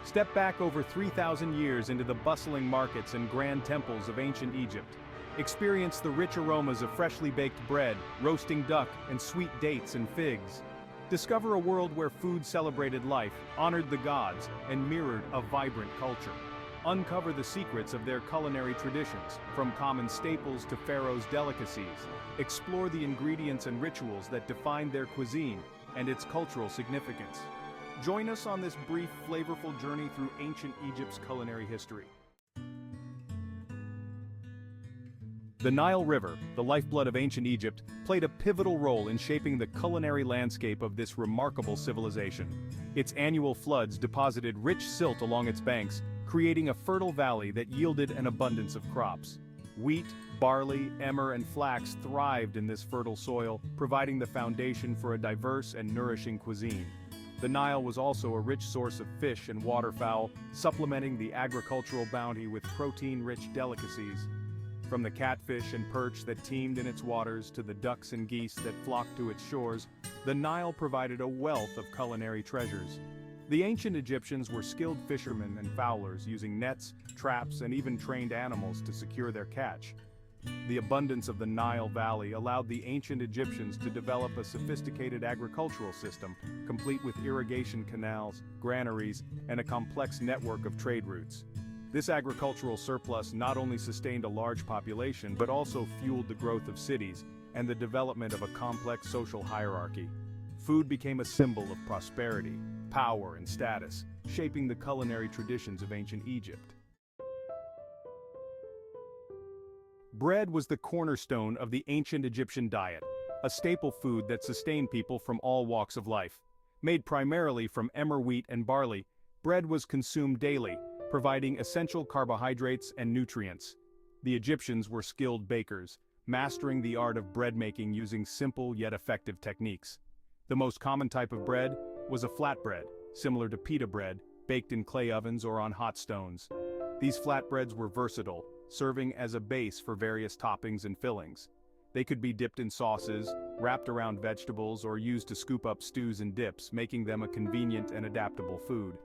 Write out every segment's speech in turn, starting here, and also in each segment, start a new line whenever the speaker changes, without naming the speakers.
Step back over 3,000 years into the bustling markets and grand temples of ancient Egypt. Experience the rich aromas of freshly baked bread, roasting duck, and sweet dates and figs. Discover a world where food celebrated life, honored the gods, and mirrored a vibrant culture. Uncover the secrets of their culinary traditions, from common staples to pharaoh's delicacies. Explore the ingredients and rituals that define their cuisine and its cultural significance. Join us on this brief, flavorful journey through ancient Egypt's culinary history. The Nile River, the lifeblood of ancient Egypt, played a pivotal role in shaping the culinary landscape of this remarkable civilization. Its annual floods deposited rich silt along its banks, creating a fertile valley that yielded an abundance of crops. Wheat, barley, emmer, and flax thrived in this fertile soil, providing the foundation for a diverse and nourishing cuisine. The Nile was also a rich source of fish and waterfowl, supplementing the agricultural bounty with protein-rich delicacies. From the catfish and perch that teemed in its waters to the ducks and geese that flocked to its shores, the Nile provided a wealth of culinary treasures. The ancient Egyptians were skilled fishermen and fowlers, using nets, traps, and even trained animals to secure their catch. The abundance of the Nile Valley allowed the ancient Egyptians to develop a sophisticated agricultural system, complete with irrigation canals, granaries, and a complex network of trade routes. This agricultural surplus not only sustained a large population but also fueled the growth of cities and the development of a complex social hierarchy. Food became a symbol of prosperity, power, and status, shaping the culinary traditions of ancient Egypt. Bread was the cornerstone of the ancient Egyptian diet, a staple food that sustained people from all walks of life. Made primarily from emmer wheat and barley, bread was consumed daily, providing essential carbohydrates and nutrients. The Egyptians were skilled bakers, mastering the art of bread making using simple yet effective techniques. The most common type of bread was a flatbread, similar to pita bread, baked in clay ovens or on hot stones. These flatbreads were versatile, serving as a base for various toppings and fillings. They could be dipped in sauces, wrapped around vegetables, or used to scoop up stews and dips, making them a convenient and adaptable food.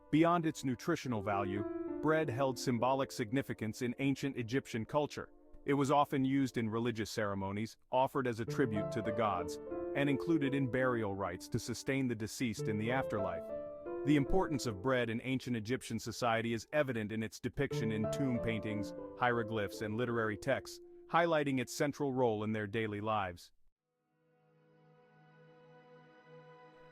Beyond its nutritional value, bread held symbolic significance in ancient Egyptian culture. It was often used in religious ceremonies, offered as a tribute to the gods, and included in burial rites to sustain the deceased in the afterlife. The importance of bread in ancient Egyptian society is evident in its depiction in tomb paintings, hieroglyphs, and literary texts, highlighting its central role in their daily lives.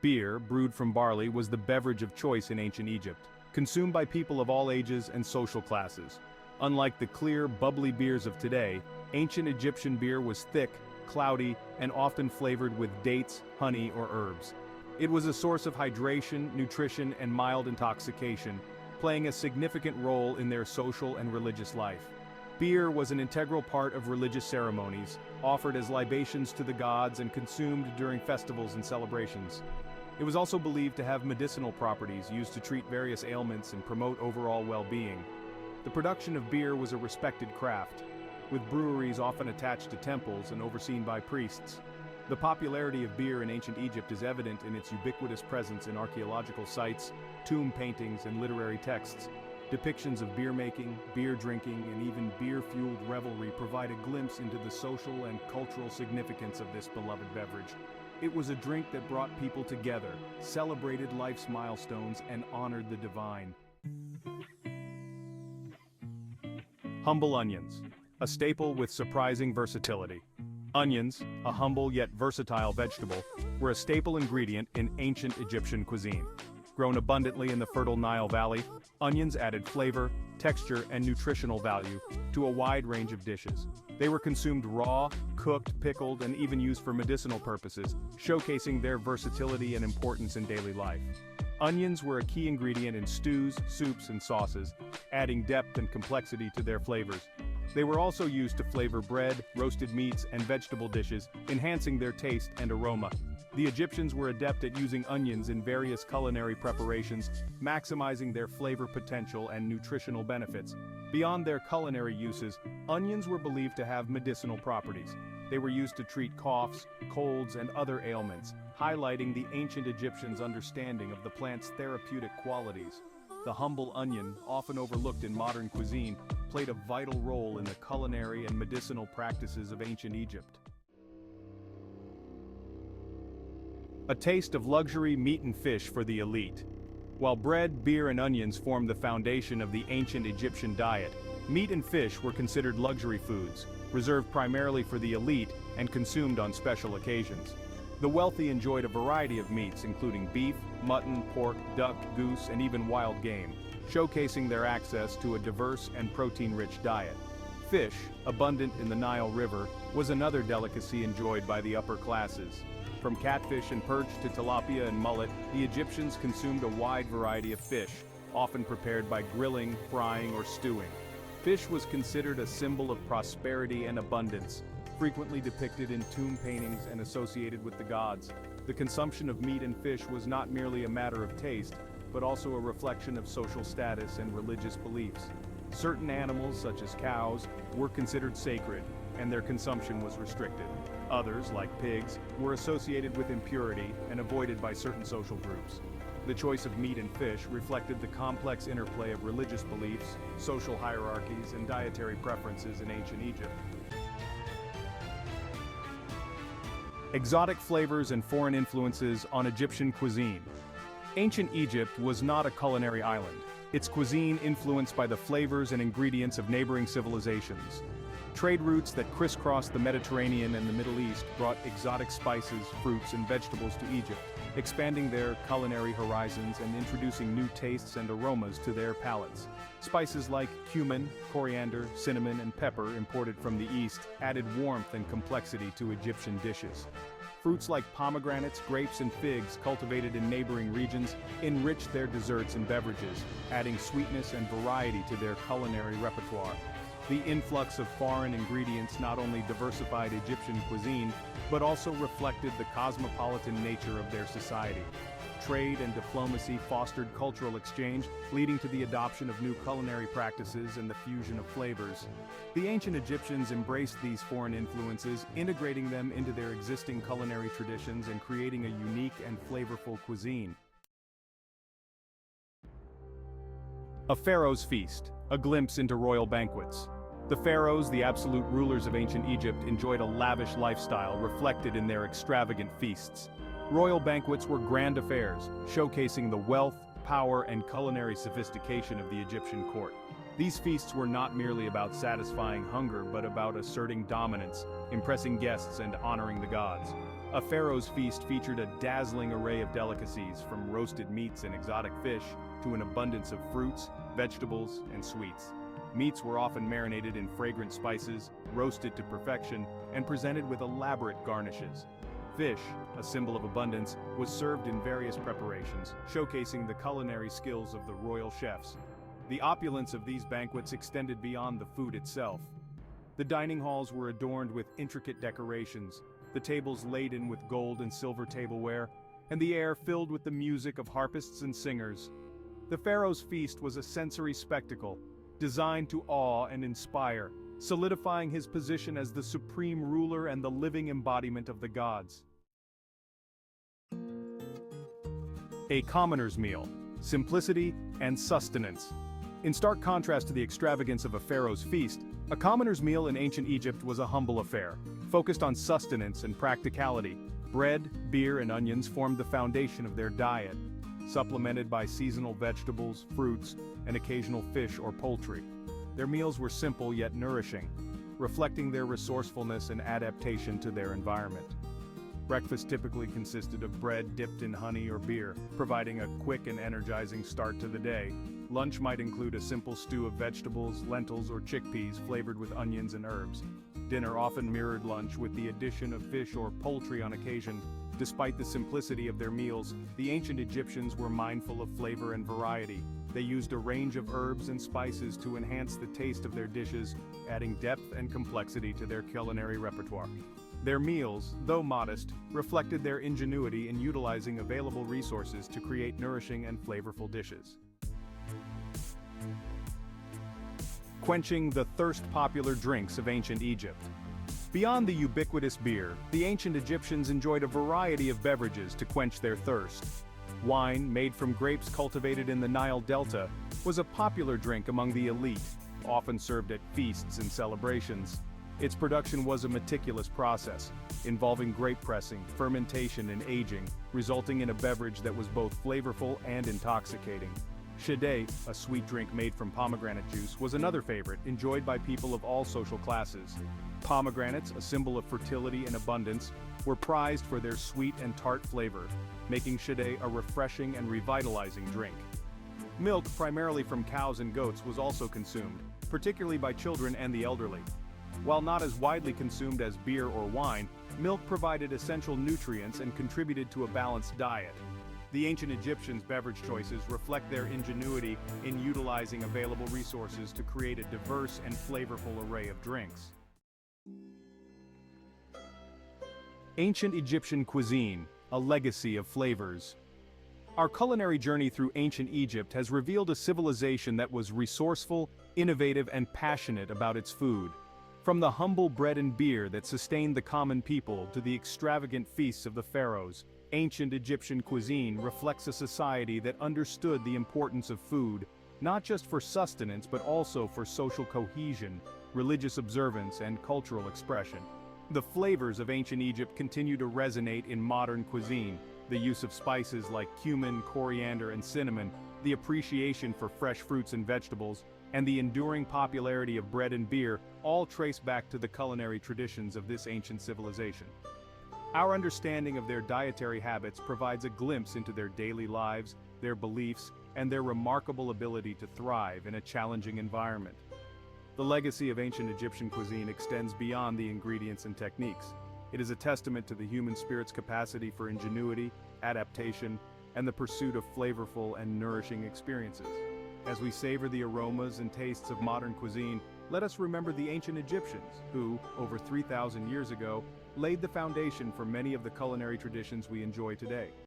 Beer, brewed from barley, was the beverage of choice in ancient Egypt, consumed by people of all ages and social classes. Unlike the clear, bubbly beers of today, ancient Egyptian beer was thick, cloudy, and often flavored with dates, honey, or herbs. It was a source of hydration, nutrition, and mild intoxication, playing a significant role in their social and religious life. Beer was an integral part of religious ceremonies, offered as libations to the gods and consumed during festivals and celebrations. It was also believed to have medicinal properties used to treat various ailments and promote overall well-being. The production of beer was a respected craft, with breweries often attached to temples and overseen by priests. The popularity of beer in ancient Egypt is evident in its ubiquitous presence in archaeological sites, tomb paintings, and literary texts. Depictions of beer making, beer drinking, and even beer-fueled revelry provide a glimpse into the social and cultural significance of this beloved beverage. It was a drink that brought people together, celebrated life's milestones, and honored the divine. Humble onions, a staple with surprising versatility. Onions, a humble yet versatile vegetable, were a staple ingredient in ancient Egyptian cuisine. Grown abundantly in the fertile Nile Valley, onions added flavor, texture, and nutritional value to a wide range of dishes. They were consumed raw, cooked, pickled, and even used for medicinal purposes, showcasing their versatility and importance in daily life. Onions were a key ingredient in stews, soups, and sauces, adding depth and complexity to their flavors. They were also used to flavor bread, roasted meats, and vegetable dishes, enhancing their taste and aroma. The Egyptians were adept at using onions in various culinary preparations, maximizing their flavor potential and nutritional benefits. Beyond their culinary uses, onions were believed to have medicinal properties. They were used to treat coughs, colds, and other ailments, highlighting the ancient Egyptians' understanding of the plant's therapeutic qualities. the humble onion, often overlooked in modern cuisine, played a vital role in the culinary and medicinal practices of ancient Egypt. A taste of luxury meat and fish for the elite. While bread, beer, and onions formed the foundation of the ancient Egyptian diet, meat and fish were considered luxury foods, reserved primarily for the elite and consumed on special occasions. The wealthy enjoyed a variety of meats including beef, mutton, pork, duck, goose, and even wild game, showcasing their access to a diverse and protein-rich diet. Fish, abundant in the Nile River, was another delicacy enjoyed by the upper classes. From catfish and perch to tilapia and mullet, the Egyptians consumed a wide variety of fish, often prepared by grilling, frying, or stewing. Fish was considered a symbol of prosperity and abundance, frequently depicted in tomb paintings and associated with the gods. The consumption of meat and fish was not merely a matter of taste, but also a reflection of social status and religious beliefs. Certain animals, such as cows, were considered sacred, and their consumption was restricted. Others, like pigs, were associated with impurity and avoided by certain social groups. The choice of meat and fish reflected the complex interplay of religious beliefs, social hierarchies, and dietary preferences in ancient Egypt. Exotic flavors and foreign influences on Egyptian cuisine. Ancient Egypt was not a culinary island. Its cuisine influenced by the flavors and ingredients of neighboring civilizations. Trade routes that crisscrossed the Mediterranean and the Middle East brought exotic spices, fruits, and vegetables to Egypt, expanding their culinary horizons and introducing new tastes and aromas to their palates. Spices like cumin, coriander, cinnamon, and pepper imported from the East added warmth and complexity to Egyptian dishes. Fruits like pomegranates, grapes, and figs cultivated in neighboring regions enriched their desserts and beverages, adding sweetness and variety to their culinary repertoire. The influx of foreign ingredients not only diversified Egyptian cuisine, but also reflected the cosmopolitan nature of their society. Trade and diplomacy fostered cultural exchange, leading to the adoption of new culinary practices and the fusion of flavors. The ancient Egyptians embraced these foreign influences, integrating them into their existing culinary traditions and creating a unique and flavorful cuisine. A pharaoh's feast, a glimpse into royal banquets. The pharaohs, the absolute rulers of ancient Egypt, enjoyed a lavish lifestyle reflected in their extravagant feasts. Royal banquets were grand affairs, showcasing the wealth, power, and culinary sophistication of the Egyptian court. These feasts were not merely about satisfying hunger, but about asserting dominance, impressing guests, and honoring the gods. A pharaoh's feast featured a dazzling array of delicacies, from roasted meats and exotic fish to an abundance of fruits, vegetables, and sweets. Meats were often marinated in fragrant spices, roasted to perfection, and presented with elaborate garnishes. Fish, a symbol of abundance, was served in various preparations, showcasing the culinary skills of the royal chefs. The opulence of these banquets extended beyond the food itself. The dining halls were adorned with intricate decorations, the tables laden with gold and silver tableware, and the air filled with the music of harpists and singers. The pharaoh's feast was a sensory spectacle, designed to awe and inspire, solidifying his position as the supreme ruler and the living embodiment of the gods. A commoner's meal, simplicity and sustenance. In stark contrast to the extravagance of a pharaoh's feast, a commoner's meal in ancient Egypt was a humble affair, focused on sustenance and practicality. Bread, beer, and onions formed the foundation of their diet, supplemented by seasonal vegetables, fruits, and occasional fish or poultry. Their meals were simple yet nourishing, reflecting their resourcefulness and adaptation to their environment. Breakfast typically consisted of bread dipped in honey or beer, providing a quick and energizing start to the day. Lunch might include a simple stew of vegetables, lentils, or chickpeas flavored with onions and herbs. Dinner often mirrored lunch with the addition of fish or poultry on occasion. Despite the simplicity of their meals, the ancient Egyptians were mindful of flavor and variety. They used a range of herbs and spices to enhance the taste of their dishes, adding depth and complexity to their culinary repertoire. Their meals, though modest, reflected their ingenuity in utilizing available resources to create nourishing and flavorful dishes. Quenching the thirst-popular drinks of ancient Egypt. Beyond the ubiquitous beer, the ancient Egyptians enjoyed a variety of beverages to quench their thirst. Wine, made from grapes cultivated in the Nile Delta, was a popular drink among the elite, often served at feasts and celebrations. Its production was a meticulous process, involving grape pressing, fermentation and aging, resulting in a beverage that was both flavorful and intoxicating. Shideh, a sweet drink made from pomegranate juice, was another favorite, enjoyed by people of all social classes. Pomegranates, a symbol of fertility and abundance, were prized for their sweet and tart flavor, making Shideh a refreshing and revitalizing drink. Milk, primarily from cows and goats, was also consumed, particularly by children and the elderly. While not as widely consumed as beer or wine, milk provided essential nutrients and contributed to a balanced diet. The ancient Egyptians' beverage choices reflect their ingenuity in utilizing available resources to create a diverse and flavorful array of drinks. Ancient Egyptian cuisine, a legacy of flavors. Our culinary journey through ancient Egypt has revealed a civilization that was resourceful, innovative, and passionate about its food. From the humble bread and beer that sustained the common people to the extravagant feasts of the pharaohs, ancient Egyptian cuisine reflects a society that understood the importance of food, not just for sustenance but also for social cohesion, religious observance, and cultural expression. The flavors of ancient Egypt continue to resonate in modern cuisine. The use of spices like cumin, coriander, and cinnamon, the appreciation for fresh fruits and vegetables, and the enduring popularity of bread and beer all trace back to the culinary traditions of this ancient civilization. Our understanding of their dietary habits provides a glimpse into their daily lives, their beliefs, and their remarkable ability to thrive in a challenging environment. The legacy of ancient Egyptian cuisine extends beyond the ingredients and techniques. It is a testament to the human spirit's capacity for ingenuity, adaptation, and the pursuit of flavorful and nourishing experiences. As we savor the aromas and tastes of modern cuisine, let us remember the ancient Egyptians, who, over 3,000 years ago, laid the foundation for many of the culinary traditions we enjoy today.